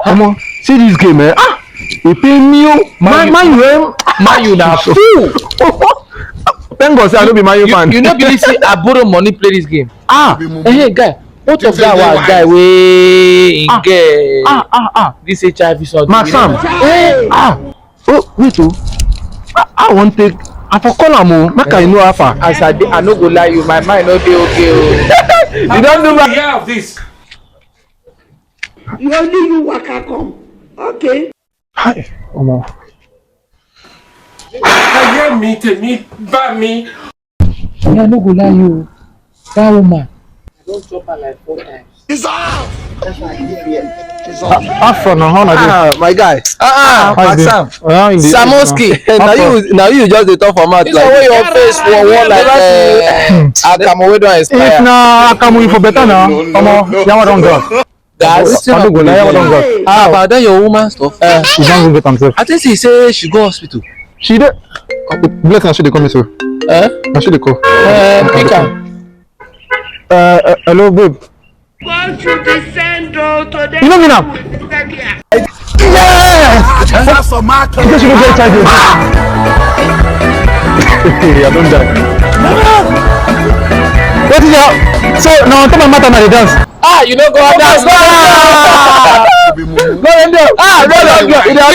Come on, see this game, man. They pay me. Man, you now fool. Thank God, I don't be Man fan. You know, believe see, I borrow money play this game. Hey guy, what of that was guy way in get this HIV something. Maxam. Oh, wait, I want take. I for call am make I know how far. As I no go lie you, my mind no dey okay. You don't do my hear of this. You only you waka come. Okay. Hi, Omo. I hear me, tell me, buy me. I no go lie you, that woman. I don't chop her like 4 times. It's off. That's why I give you. It's off. My guy. Maxam. Samoski. Now you just dey talk for mouth like. This way your face for one like Akamu wey don expire. If na Akamu for better now, Omo, yawa don go. That's I don't go. Yawa don go. But then your woman stuff. She don go get himself. I think she say she go hospital. She dey. Bless na she dey come so. Na she dey call. Pick am. Hello, babe. Go to the center today. You know me now? Yes! That's for my I guess you go get charged. I don't die. What is your... So, now on top of my matter, now they dance. You don't go and dance. Go and do. No.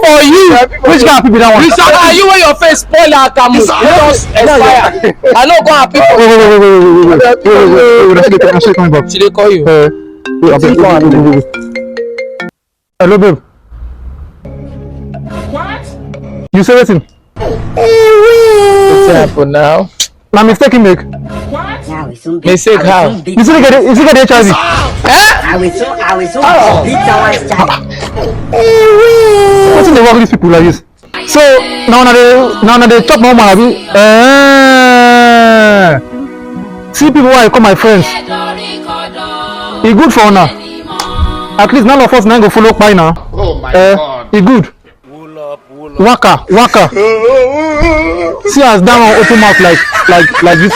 For you. Which kind of people that one? You wear your face spoil Akamu. You just expire. I know go happy for Wait. She dey call you. Wait. Hello, babe. What? You say anything? What's happen now? My mistake you make. What? Mistake how? You see the HIV? I will so beat our child. What's in the work with these people like this? So now they chop more money. See people why I call my friends. He good for now. At least none of us now go follow by now. Oh my God. He good. Waka. See as that one open mouth like this.